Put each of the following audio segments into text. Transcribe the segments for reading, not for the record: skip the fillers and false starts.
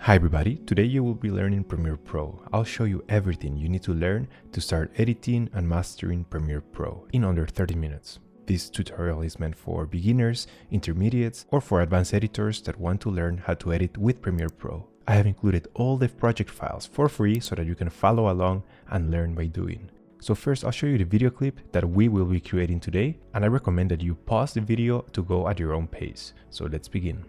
Hi everybody, today you will be learning Premiere Pro. I'll show you everything you need to learn to start editing and mastering Premiere Pro in under 30 minutes. This tutorial is meant for beginners, intermediates, or for advanced editors that want to learn how to edit with Premiere Pro. I have included all the project files for free so that you can follow along and learn by doing. So first I'll show you the video clip that we will be creating today, and I recommend that you pause the video to go at your own pace. So let's begin.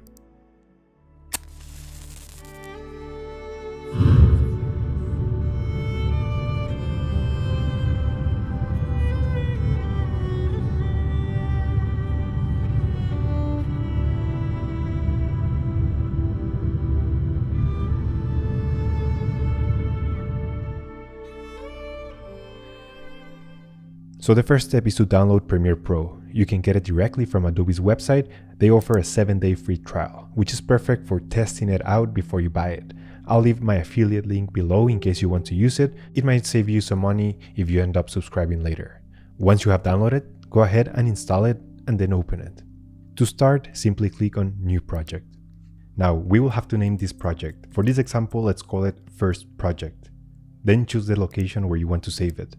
So the first step is to download Premiere Pro. You can get it directly from Adobe's website. They offer a 7-day free trial, which is perfect for testing it out before you buy it. I'll leave my affiliate link below in case you want to use it. It might save you some money if you end up subscribing later. Once you have downloaded, go ahead and install it and then open it. To start, simply click on New Project. Now we will have to name this project. For this example, let's call it First Project. Then choose the location where you want to save it.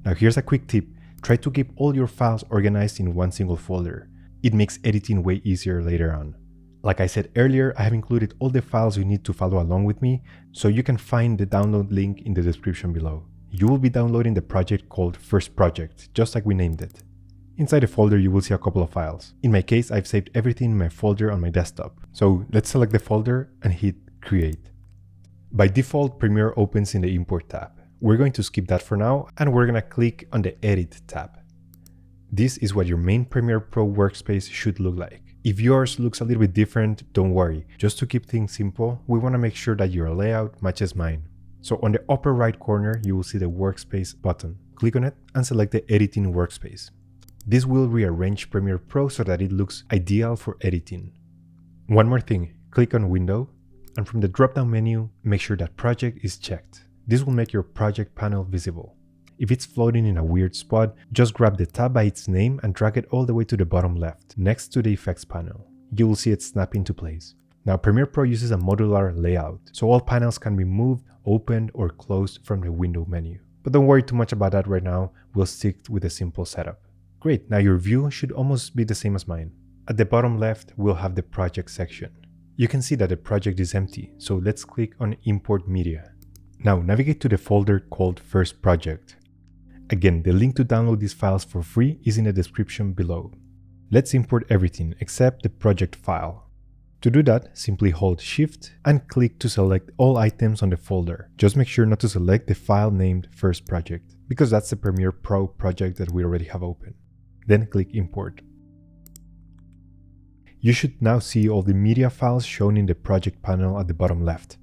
Now here's a quick tip. Try to keep all your files organized in one single folder. It makes editing way easier later on. Like I said earlier, I have included all the files you need to follow along with me, so you can find the download link in the description below. You will be downloading the project called First Project, just like we named it. Inside the folder you will see a couple of files. In my case, I've saved everything in my folder on my desktop. So let's select the folder and hit Create. By default, Premiere opens in the Import tab. We're going to skip that for now, and we're going to click on the Edit tab. This is what your main Premiere Pro workspace should look like. If yours looks a little bit different, don't worry. Just to keep things simple, we want to make sure that your layout matches mine. So on the upper right corner, you will see the Workspace button. Click on it and select the Editing workspace. This will rearrange Premiere Pro so that it looks ideal for editing. One more thing, click on Window, and from the drop-down menu, make sure that Project is checked. This will make your project panel visible. If it's floating in a weird spot, just grab the tab by its name and drag it all the way to the bottom left, next to the effects panel. You will see it snap into place. Now Premiere Pro uses a modular layout, so all panels can be moved, opened, or closed from the window menu. But don't worry too much about that right now, we'll stick with a simple setup. Great, now your view should almost be the same as mine. At the bottom left, we'll have the project section. You can see that the project is empty, so let's click on Import Media. Now navigate to the folder called First Project. Again, the link to download these files for free is in the description below. Let's import everything except the project file. To do that, simply hold Shift and click to select all items on the folder. Just make sure not to select the file named First Project, because that's the Premiere Pro project that we already have open. Then click Import. You should now see all the media files shown in the project panel at the bottom left.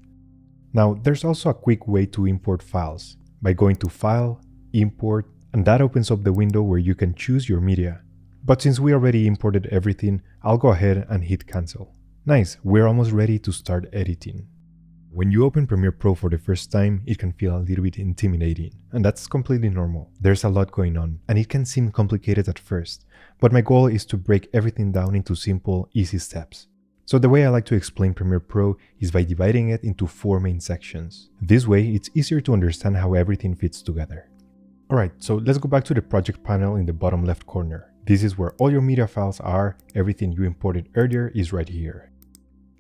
Now, there's also a quick way to import files by going to File, Import, and that opens up the window where you can choose your media. But since we already imported everything, I'll go ahead and hit Cancel. Nice, we're almost ready to start editing. When you open Premiere Pro for the first time, it can feel a little bit intimidating, and that's completely normal. There's a lot going on, and it can seem complicated at first, but my goal is to break everything down into simple, easy steps. So the way I like to explain Premiere Pro is by dividing it into 4 main sections. This way, it's easier to understand how everything fits together. Alright, so let's go back to the project panel in the bottom left corner. This is where all your media files are. Everything you imported earlier is right here.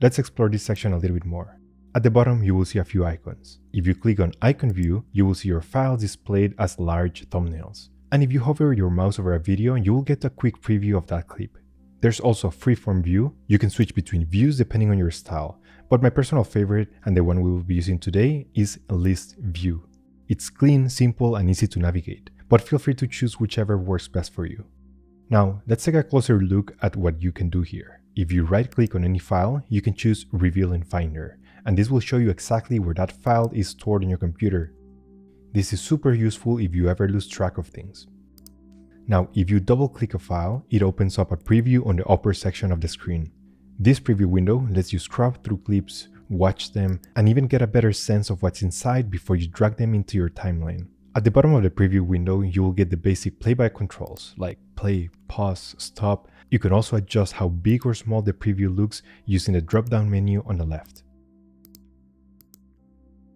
Let's explore this section a little bit more. At the bottom, you will see a few icons. If you click on Icon View, you will see your files displayed as large thumbnails. And if you hover your mouse over a video, you will get a quick preview of that clip. There's also a freeform view. You can switch between views depending on your style, but my personal favorite, and the one we will be using today, is List View. It's clean, simple, and easy to navigate, but feel free to choose whichever works best for you. Now, let's take a closer look at what you can do here. If you right-click on any file, you can choose Reveal in Finder, and this will show you exactly where that file is stored on your computer. This is super useful if you ever lose track of things. Now, if you double-click a file, it opens up a preview on the upper section of the screen. This preview window lets you scrub through clips, watch them, and even get a better sense of what's inside before you drag them into your timeline. At the bottom of the preview window, you will get the basic playback controls like play, pause, stop. You can also adjust how big or small the preview looks using the drop-down menu on the left.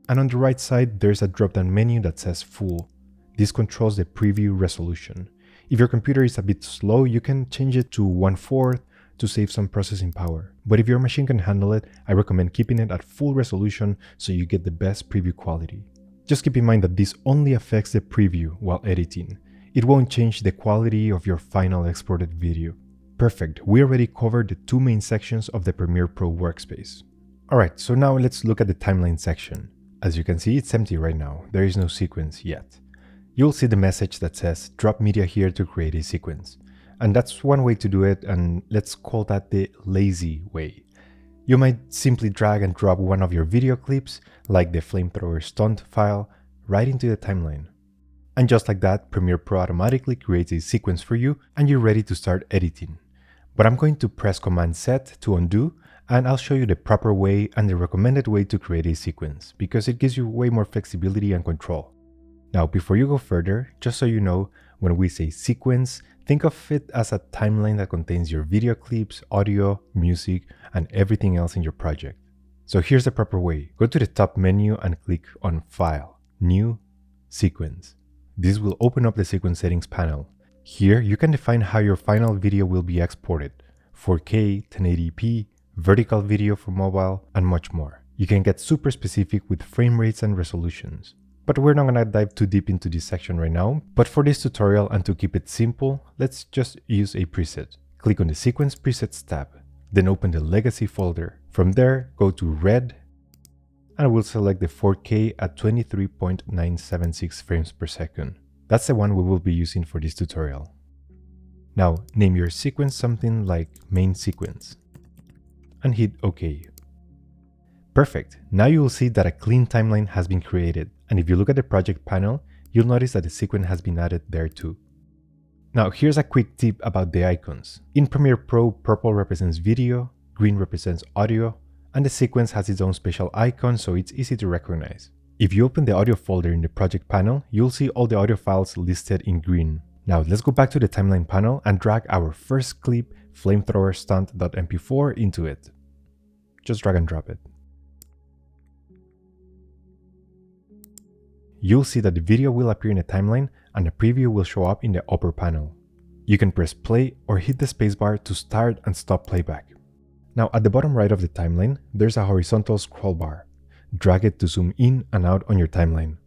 And on the right side, there's a drop-down menu that says Full. This controls the preview resolution. If your computer is a bit slow, you can change it to 1/4 to save some processing power. But if your machine can handle it, I recommend keeping it at full resolution so you get the best preview quality. Just keep in mind that this only affects the preview while editing. It won't change the quality of your final exported video. Perfect, we already covered the two main sections of the Premiere Pro workspace. Alright, so now let's look at the timeline section. As you can see, it's empty right now, there is no sequence yet. You'll see the message that says drop media here to create a sequence. And that's one way to do it, and let's call that the lazy way. You might simply drag and drop one of your video clips, like the flamethrower stunt file, right into the timeline. And just like that, Premiere Pro automatically creates a sequence for you and you're ready to start editing. But I'm going to press Command Z to undo, and I'll show you the proper way and the recommended way to create a sequence, because it gives you way more flexibility and control. Now, before you go further, just so you know, when we say sequence, think of it as a timeline that contains your video clips, audio, music, and everything else in your project. So here's the proper way. Go to the top menu and click on File, New, Sequence. This will open up the sequence settings panel. Here you can define how your final video will be exported, 4K, 1080p, vertical video for mobile, and much more. You can get super specific with frame rates and resolutions. But we're not going to dive too deep into this section right now. But for this tutorial and to keep it simple, let's just use a preset. Click on the Sequence Presets tab, then open the Legacy folder. From there, go to Red, and we'll select the 4K at 23.976 frames per second. That's the one we will be using for this tutorial. Now, name your sequence something like Main Sequence, and hit OK. Perfect, now you will see that a clean timeline has been created. And if you look at the project panel, you'll notice that the sequence has been added there too. Now here's a quick tip about the icons. In Premiere Pro, purple represents video, green represents audio, and the sequence has its own special icon, so it's easy to recognize. If you open the audio folder in the project panel, you'll see all the audio files listed in green. Now let's go back to the timeline panel and drag our first clip, flamethrower stunt.mp4, into it. Just drag and drop it. You'll see that the video will appear in the timeline and a preview will show up in the upper panel. You can press play or hit the spacebar to start and stop playback. Now at the bottom right of the timeline, there's a horizontal scroll bar. Drag it to zoom in and out on your timeline.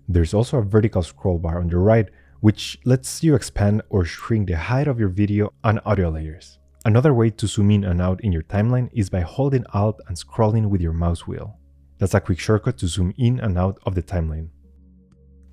There's also a vertical scroll bar on the right, which lets you expand or shrink the height of your video and audio layers. Another way to zoom in and out in your timeline is by holding Alt and scrolling with your mouse wheel. That's a quick shortcut to zoom in and out of the timeline.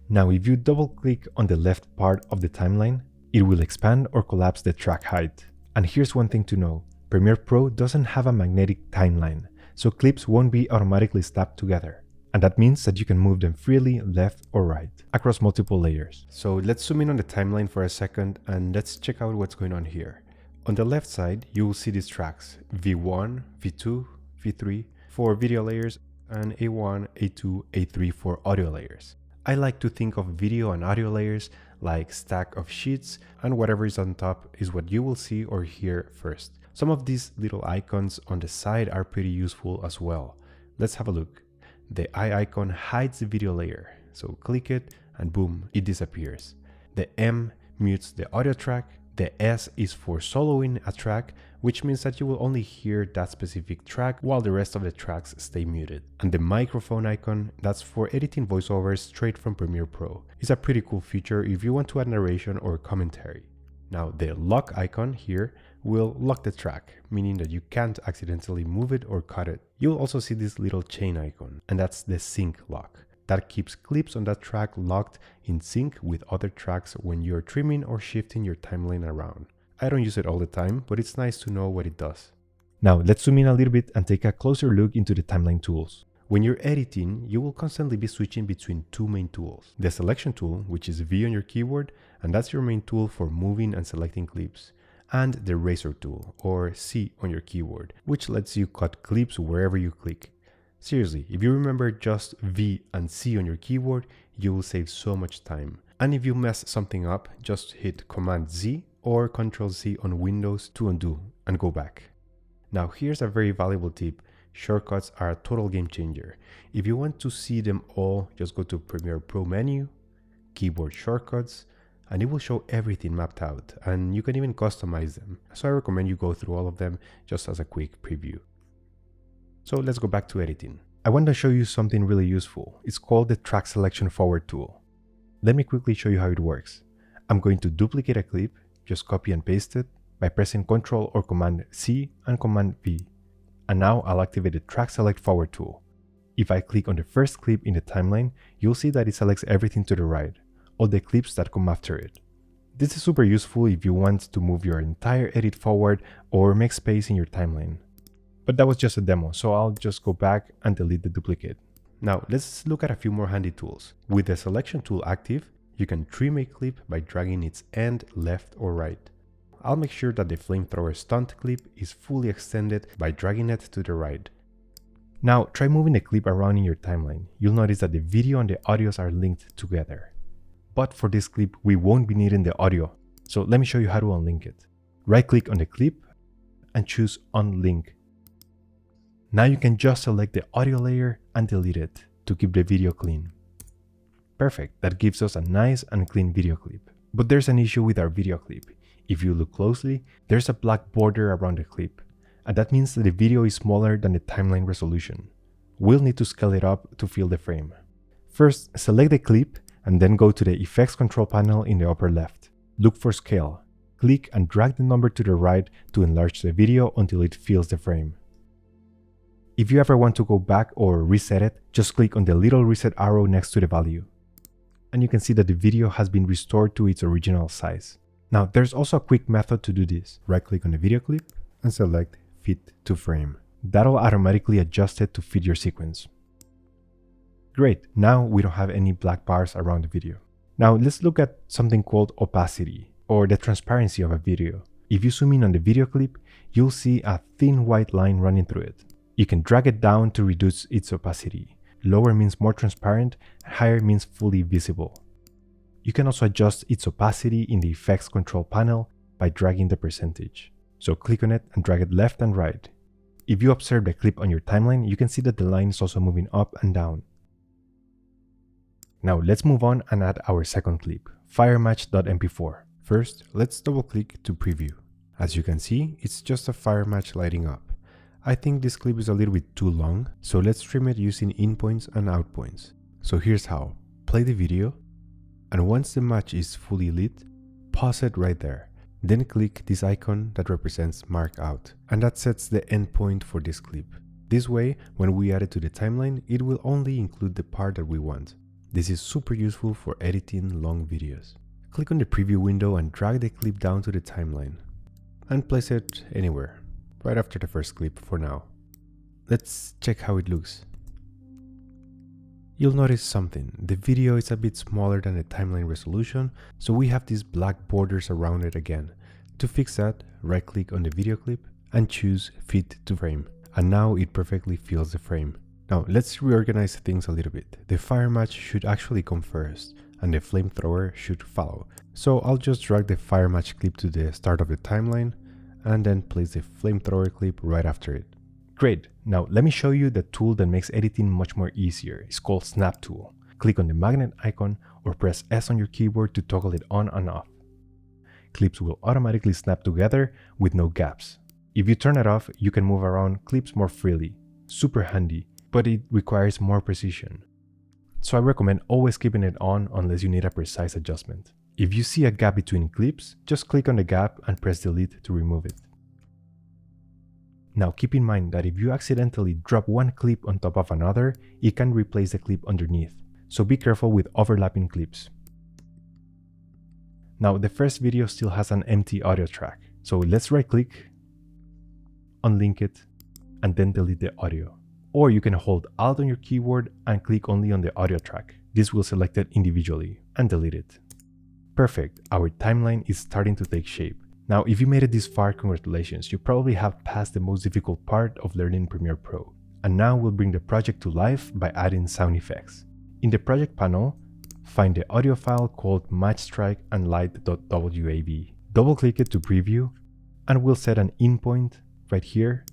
Now if you double click on the left part of the timeline, it will expand or collapse the track height. And here's one thing to know, Premiere Pro doesn't have a magnetic timeline, so clips won't be automatically slapped together. And that means that you can move them freely left or right, across multiple layers. So let's zoom in on the timeline for a second and let's check out what's going on here. On the left side, you will see these tracks, V1, V2, V3 for video layers, and A1, A2, A3 for audio layers. I like to think of video and audio layers like stack of sheets, and whatever is on top is what you will see or hear first. Some of these little icons on the side are pretty useful as well. Let's have a look. The eye icon hides the video layer, so click it and boom, it disappears. The M mutes the audio track. The S is for soloing a track, which means that you will only hear that specific track while the rest of the tracks stay muted. And the microphone icon, that's for editing voiceovers straight from Premiere Pro. It's a pretty cool feature if you want to add narration or commentary. Now the lock icon here will lock the track, meaning that you can't accidentally move it or cut it. You'll also see this little chain icon, and that's the sync lock. That keeps clips on that track locked in sync with other tracks when you're trimming or shifting your timeline around. I don't use it all the time, but it's nice to know what it does. Now let's zoom in a little bit and take a closer look into the timeline tools. When you're editing, you will constantly be switching between two main tools. The selection tool, which is V on your keyboard, and that's your main tool for moving and selecting clips. And the razor tool, or C on your keyboard, which lets you cut clips wherever you click. Seriously, if you remember just V and C on your keyboard, you will save so much time. And if you mess something up, just hit Command Z or Ctrl Z on Windows to undo and go back. Now here's a very valuable tip. Shortcuts are a total game changer. If you want to see them all, just go to Premiere Pro menu, keyboard shortcuts, and it will show everything mapped out, and you can even customize them. So I recommend you go through all of them just as a quick preview. So let's go back to editing. I want to show you something really useful. It's called the track selection forward tool. Let me quickly show you how it works. I'm going to duplicate a clip, just copy and paste it by pressing Ctrl or Command C and Command V. And now I'll activate the track select forward tool. If I click on the first clip in the timeline, you'll see that it selects everything to the right, all the clips that come after it. This is super useful if you want to move your entire edit forward or make space in your timeline. But that was just a demo, so I'll just go back and delete the duplicate. Now let's look at a few more handy tools. With the selection tool active, you can trim a clip by dragging its end left or right. I'll make sure that the flamethrower stunt clip is fully extended by dragging it to the right. Now try moving the clip around in your timeline. You'll notice that the video and the audios are linked together. But for this clip, we won't be needing the audio. So let me show you how to unlink it. Right click on the clip and choose Unlink. Now you can just select the audio layer and delete it to keep the video clean. Perfect, that gives us a nice and clean video clip. But there's an issue with our video clip. If you look closely, there's a black border around the clip, and that means that the video is smaller than the timeline resolution. We'll need to scale it up to fill the frame. First, select the clip and then go to the Effects control panel in the upper left. Look for Scale. Click and drag the number to the right to enlarge the video until it fills the frame. If you ever want to go back or reset it, just click on the little reset arrow next to the value. And you can see that the video has been restored to its original size. Now there's also a quick method to do this. Right click on the video clip and select Fit to Frame. That'll automatically adjust it to fit your sequence. Great, now we don't have any black bars around the video. Now let's look at something called opacity, or the transparency of a video. If you zoom in on the video clip, you'll see a thin white line running through it. You can drag it down to reduce its opacity. Lower means more transparent, higher means fully visible. You can also adjust its opacity in the Effects control panel by dragging the percentage. So click on it and drag it left and right. If you observe the clip on your timeline, you can see that the line is also moving up and down. Now let's move on and add our second clip, firematch.mp4. First, let's double click to preview. As you can see, it's just a fire match lighting up. I think this clip is a little bit too long, so let's trim it using in points and out points. So here's how. Play the video, and once the match is fully lit, pause it right there. Then click this icon that represents mark out, and that sets the endpoint for this clip. This way, when we add it to the timeline, it will only include the part that we want. This is super useful for editing long videos. Click on the preview window and drag the clip down to the timeline, and place it anywhere, right after the first clip for now. Let's check how it looks. You'll notice something. The video is a bit smaller than the timeline resolution, so we have these black borders around it again. To fix that, right click on the video clip and choose Fit to Frame. And now it perfectly fills the frame. Now let's reorganize things a little bit. The fire match should actually come first, and the flamethrower should follow. So I'll just drag the fire match clip to the start of the timeline, and then place the flamethrower clip right after it. Great, now let me show you the tool that makes editing much more easier. It's called Snap Tool. Click on the magnet icon or press S on your keyboard to toggle it on and off. Clips will automatically snap together with no gaps. If you turn it off, you can move around clips more freely. Super handy, but it requires more precision. So I recommend always keeping it on unless you need a precise adjustment. If you see a gap between clips, just click on the gap and press delete to remove it. Now keep in mind that if you accidentally drop one clip on top of another, it can replace the clip underneath. So be careful with overlapping clips. Now the first video still has an empty audio track. So let's right click, unlink it, and then delete the audio. Or you can hold Alt on your keyboard and click only on the audio track. This will select it individually and delete it. Perfect, our timeline is starting to take shape. Now, if you made it this far, congratulations, you probably have passed the most difficult part of learning Premiere Pro. And now we'll bring the project to life by adding sound effects. In the project panel, find the audio file called matchstrike and light.wav. Double click it to preview, and we'll set an in point right here.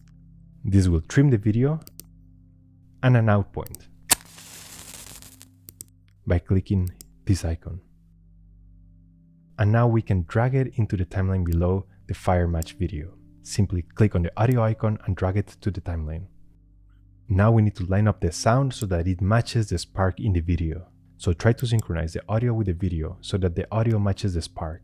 This will trim the video and an out point by clicking this icon. And now we can drag it into the timeline below the fire match video. Simply click on the audio icon and drag it to the timeline. Now we need to line up the sound so that it matches the spark in the video. So try to synchronize the audio with the video so that the audio matches the spark.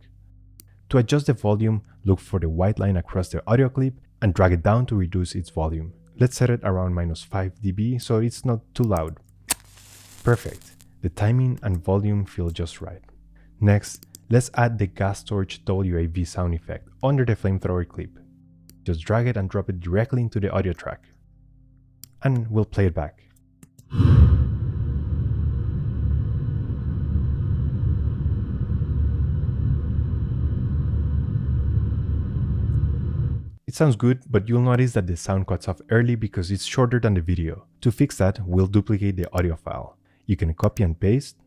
To adjust the volume, look for the white line across the audio clip and drag it down to reduce its volume. Let's set it around -5 dB so it's not too loud. Perfect. The timing and volume feel just right. Next, let's add the gas torch WAV sound effect under the flamethrower clip. Just drag it and drop it directly into the audio track. And we'll play it back. It sounds good, but you'll notice that the sound cuts off early because it's shorter than the video. To fix that, we'll duplicate the audio file. You can copy and paste,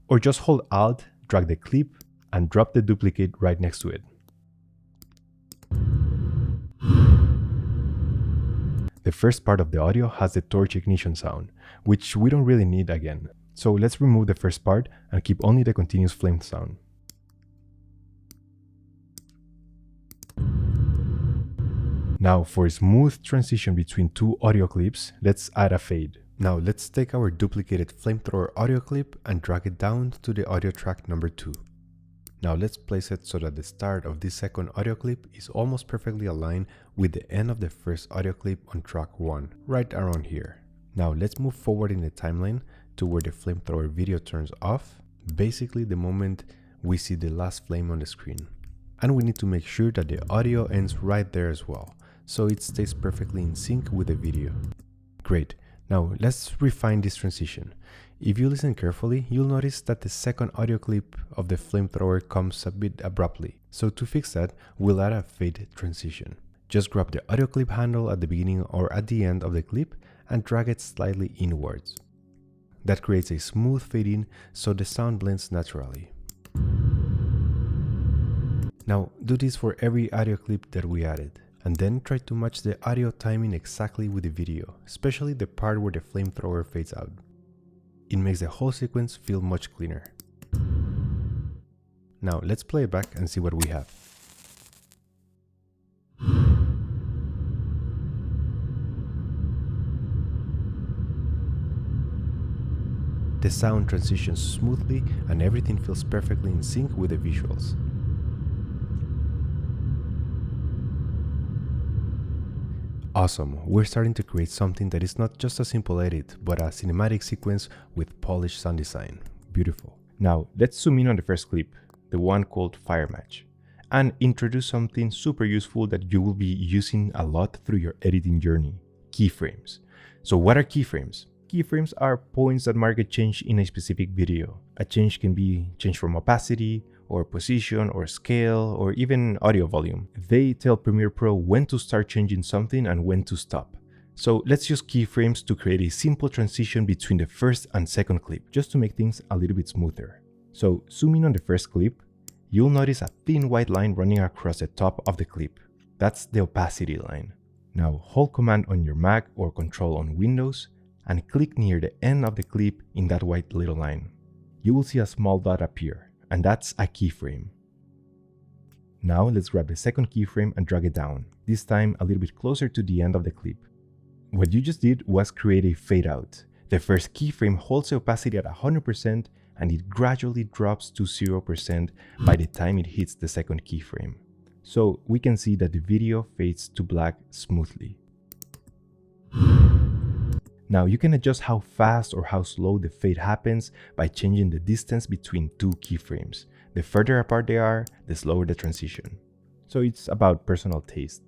or just hold Alt, drag the clip, and drop the duplicate right next to it. The first part of the audio has the torch ignition sound, which we don't really need again. So let's remove the first part and keep only the continuous flame sound. Now for a smooth transition between two audio clips, let's add a fade. Now let's take our duplicated flamethrower audio clip and drag it down to the audio track number 2. Now let's place it so that the start of this second audio clip is almost perfectly aligned with the end of the first audio clip on track 1, right around here. Now let's move forward in the timeline to where the flamethrower video turns off, basically the moment we see the last flame on the screen. And we need to make sure that the audio ends right there as well, so it stays perfectly in sync with the video. Great, now let's refine this transition. If you listen carefully, you'll notice that the second audio clip of the flamethrower comes a bit abruptly. So to fix that, we'll add a fade transition. Just grab the audio clip handle at the beginning or at the end of the clip and drag it slightly inwards. That creates a smooth fade in so the sound blends naturally. Now do this for every audio clip that we added. And then try to match the audio timing exactly with the video, especially the part where the flamethrower fades out. It makes the whole sequence feel much cleaner. Now let's play it back and see what we have. The sound transitions smoothly and everything feels perfectly in sync with the visuals. Awesome, we're starting to create something that is not just a simple edit, but a cinematic sequence with polished sound design. Beautiful. Now, let's zoom in on the first clip, the one called Fire Match, and introduce something super useful that you will be using a lot through your editing journey, keyframes. So what are keyframes? Keyframes are points that mark a change in a specific video. A change can be change from opacity, or position, or scale, or even audio volume. They tell Premiere Pro when to start changing something and when to stop. So let's use keyframes to create a simple transition between the first and second clip, just to make things a little bit smoother. So zooming on the first clip, you'll notice a thin white line running across the top of the clip. That's the opacity line. Now hold Command on your Mac or Control on Windows and click near the end of the clip in that white little line. You will see a small dot appear, and that's a keyframe. Now let's grab the second keyframe and drag it down, this time a little bit closer to the end of the clip. What you just did was create a fade out. The first keyframe holds the opacity at 100% and it gradually drops to 0% by the time it hits the second keyframe. So we can see that the video fades to black smoothly. Now you can adjust how fast or how slow the fade happens by changing the distance between two keyframes. The further apart they are, the slower the transition. So it's about personal taste.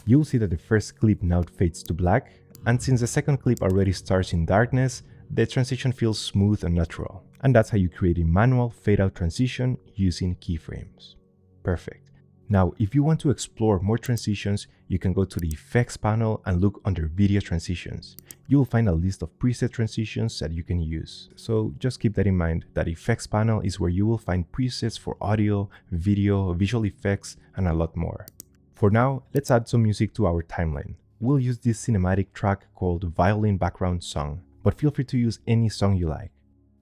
You'll see that the first clip now fades to black, and since the second clip already starts in darkness, the transition feels smooth and natural. And that's how you create a manual fade out transition using keyframes. Perfect. Now, if you want to explore more transitions, you can go to the Effects panel and look under Video Transitions. You will find a list of preset transitions that you can use. So just keep that in mind, that Effects panel is where you will find presets for audio, video, visual effects, and a lot more. For now, let's add some music to our timeline. we'll use this cinematic track called Violin Background Song, but feel free to use any song you like.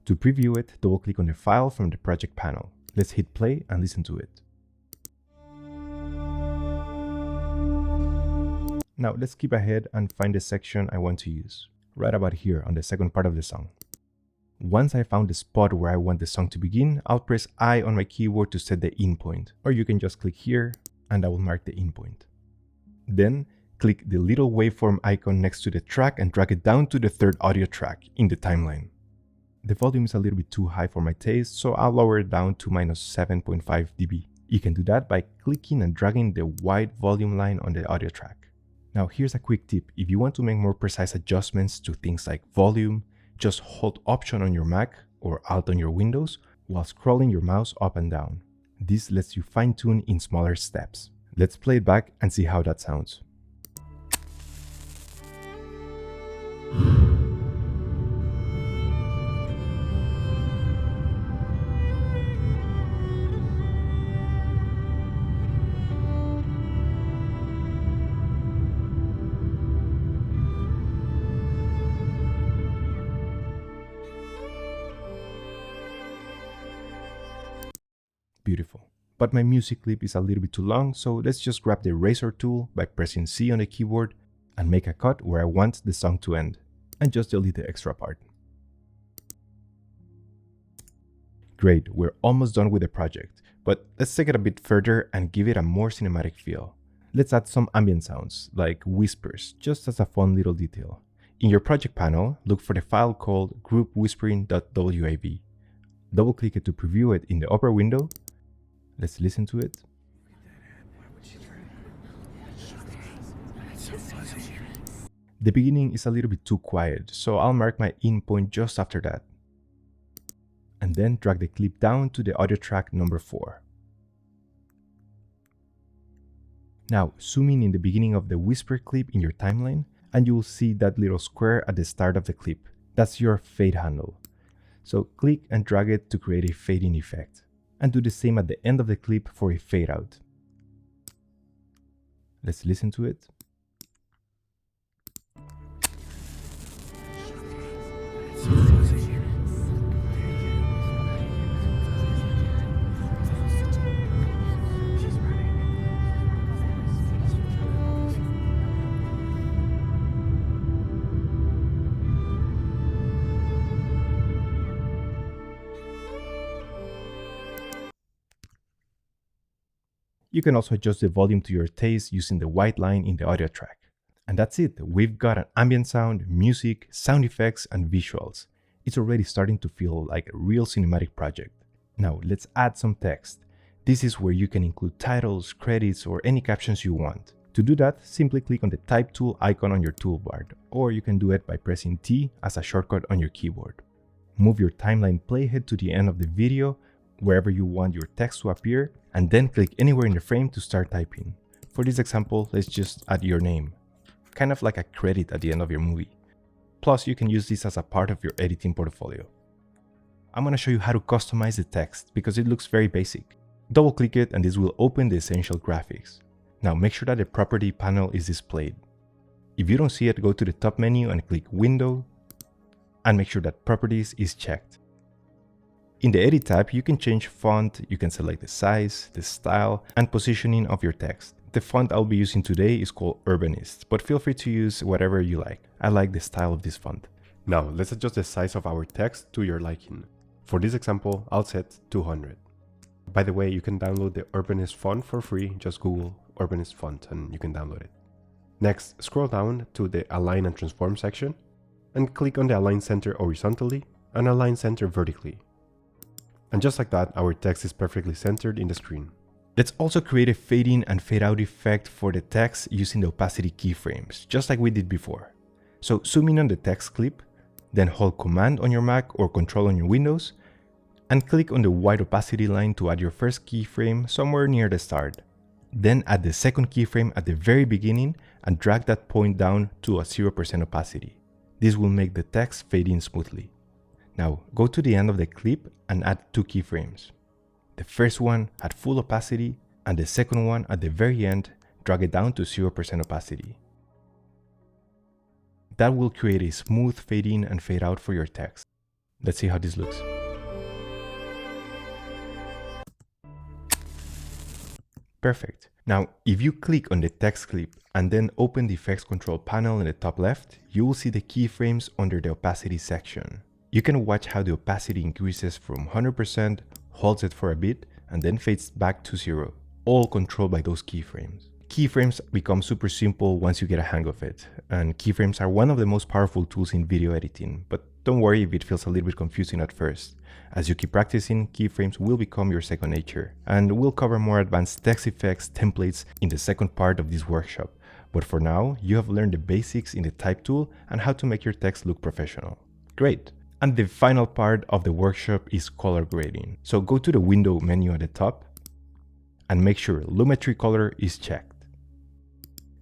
To preview it, double-click on the file from the project panel. Let's hit play and listen to it. Now let's skip ahead and find the section I want to use, right about here on the second part of the song. Once I found the spot where I want the song to begin, I'll press I on my keyboard to set the in point, or you can just click here and I will mark the in point. Then click the little waveform icon next to the track and drag it down to the third audio track in the timeline. The volume is a little bit too high for my taste, so I'll lower it down to -7.5 dB. You can do that by clicking and dragging the white volume line on the audio track. Now here's a quick tip. If you want to make more precise adjustments to things like volume, just hold Option on your Mac or Alt on your Windows while scrolling your mouse up and down. This lets you fine-tune in smaller steps. Let's play it back and see how that sounds. Beautiful. But my music clip is a little bit too long, so let's just grab the eraser tool by pressing C on the keyboard and make a cut where I want the song to end, and just delete the extra part. Great, we're almost done with the project, but let's take it a bit further and give it a more cinematic feel. Let's add some ambient sounds, like whispers, just as a fun little detail. In your project panel, look for the file called groupwhispering.wav. Double-click it to preview it in the upper window. Let's listen to it. The beginning is a little bit too quiet, so I'll mark my in point just after that. And then drag the clip down to the audio track number 4. Now zoom in the beginning of the whisper clip in your timeline, and you will see that little square at the start of the clip. That's your fade handle. So click and drag it to create a fading effect. And do the same at the end of the clip for a fade out. Let's listen to it. You can also adjust the volume to your taste using the white line in the audio track. And that's it. We've got an ambient sound, music, sound effects, and visuals. It's already starting to feel like a real cinematic project. Now let's add some text. This is where you can include titles, credits, or any captions you want. To do that, simply click on the Type tool icon on your toolbar, or you can do it by pressing T as a shortcut on your keyboard. Move your timeline playhead to the end of the video, wherever you want your text to appear, and then click anywhere in the frame to start typing. For this example, let's just add your name, kind of like a credit at the end of your movie. Plus, you can use this as a part of your editing portfolio. I'm going to show you how to customize the text because it looks very basic. Double click it and this will open the essential graphics. Now make sure that the property panel is displayed. If you don't see it, go to the top menu and click Window, and make sure that Properties is checked. In the Edit tab, you can change font, you can select the size, the style, and positioning of your text. The font I'll be using today is called Urbanist, but feel free to use whatever you like. I like the style of this font. Now, let's adjust the size of our text to your liking. For this example, I'll set 200. By the way, you can download the Urbanist font for free. Just Google Urbanist font and you can download it. Next, scroll down to the Align and Transform section and click on the Align Center horizontally and Align Center vertically. And just like that, our text is perfectly centered in the screen. Let's also create a fade in and fade out effect for the text using the opacity keyframes, just like we did before. So zoom in on the text clip, then hold Command on your Mac or Control on your Windows, and click on the white opacity line to add your first keyframe somewhere near the start. Then add the second keyframe at the very beginning and drag that point down to a 0% opacity. This will make the text fade in smoothly. Now go to the end of the clip and add 2 keyframes. The first one at full opacity and the second one at the very end, drag it down to 0% opacity. That will create a smooth fade in and fade out for your text. Let's see how this looks. Perfect. Now, if you click on the text clip and then open the effects control panel in the top left, you will see the keyframes under the opacity section. You can watch how the opacity increases from 100%, holds it for a bit, and then fades back to 0, all controlled by those keyframes. Keyframes become super simple once you get a hang of it, and keyframes are one of the most powerful tools in video editing, but don't worry if it feels a little bit confusing at first. As you keep practicing, keyframes will become your second nature, and we'll cover more advanced text effects templates in the second part of this workshop. But for now, you have learned the basics in the type tool and how to make your text look professional. Great! And the final part of the workshop is color grading. So go to the window menu at the top and make sure Lumetri color is checked.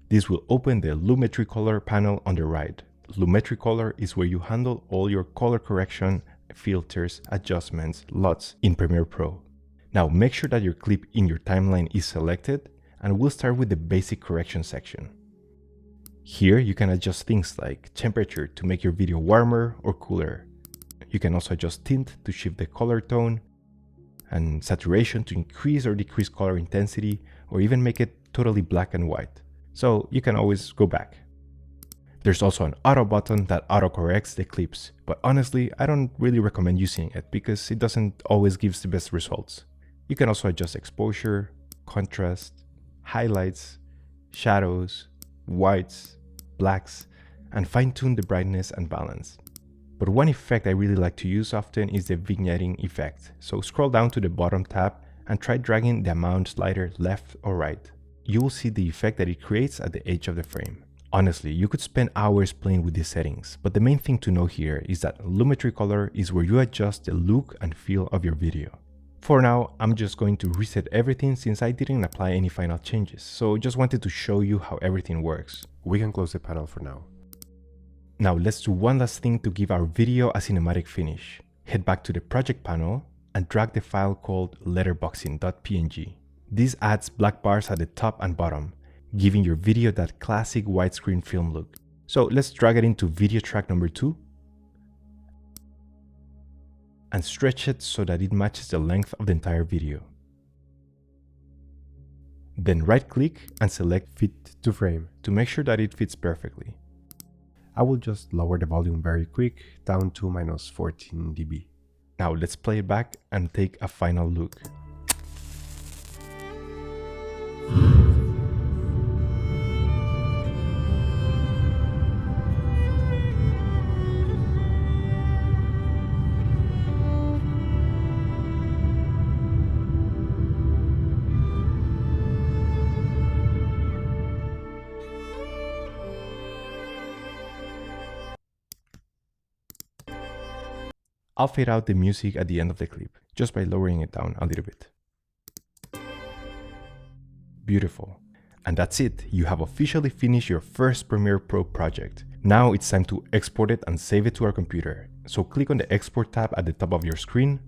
This will open the Lumetri color panel on the right. Lumetri color is where you handle all your color correction, filters, adjustments, LUTs in Premiere Pro. Now make sure that your clip in your timeline is selected, and we'll start with the basic correction section. Here you can adjust things like temperature to make your video warmer or cooler. You can also adjust tint to shift the color tone, and saturation to increase or decrease color intensity, or even make it totally black and white. So you can always go back. There's also an auto button that auto corrects the clips, but honestly, I don't really recommend using it because it doesn't always give the best results. You can also adjust exposure, contrast, highlights, shadows, whites, blacks, and fine-tune the brightness and balance. But one effect I really like to use often is the vignetting effect. So scroll down to the bottom tab and try dragging the amount slider left or right. You will see the effect that it creates at the edge of the frame. Honestly, you could spend hours playing with these settings, but the main thing to know here is that Lumetri color is where you adjust the look and feel of your video. For now, I'm just going to reset everything since I didn't apply any final changes, so just wanted to show you how everything works. We can close the panel for now. Now let's do one last thing to give our video a cinematic finish. Head back to the project panel and drag the file called letterboxing.png. This adds black bars at the top and bottom, giving your video that classic widescreen film look. So let's drag it into video track number 2 and stretch it so that it matches the length of the entire video. Then right click and select Fit to Frame to make sure that it fits perfectly. I will just lower the volume very quick down to -14 dB. Now let's play it back and take a final look. I'll fade out the music at the end of the clip, just by lowering it down a little bit. Beautiful. And that's it. You have officially finished your first Premiere Pro project. Now it's time to export it and save it to our computer. So click on the Export tab at the top of your screen,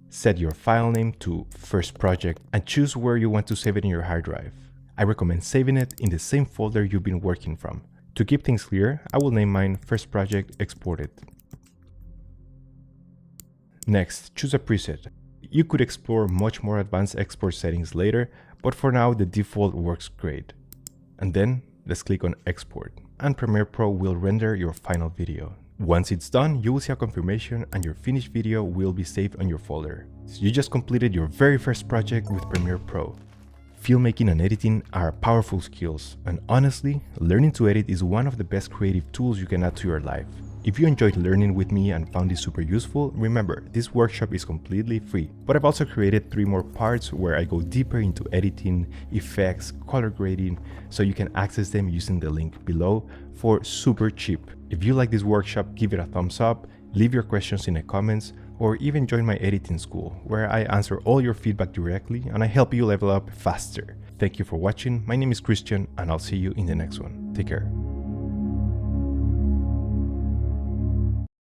set your file name to First Project, and choose where you want to save it in your hard drive. I recommend saving it in the same folder you've been working from. To keep things clear, I will name mine First Project Exported. Next, choose a preset. You could explore much more advanced export settings later, but for now the default works great. And then let's click on Export, and Premiere Pro will render your final video. Once it's done, you will see a confirmation and your finished video will be saved on your folder. So you just completed your very first project with Premiere Pro. Filmmaking and editing are powerful skills, and honestly, learning to edit is one of the best creative tools you can add to your life. If you enjoyed learning with me and found this super useful, remember, this workshop is completely free. But I've also created 3 more parts where I go deeper into editing, effects, color grading, so you can access them using the link below for super cheap. If you like this workshop, give it a thumbs up, leave your questions in the comments, or even join my editing school, where I answer all your feedback directly and I help you level up faster. Thank you for watching. My name is Christian, and I'll see you in the next one. Take care.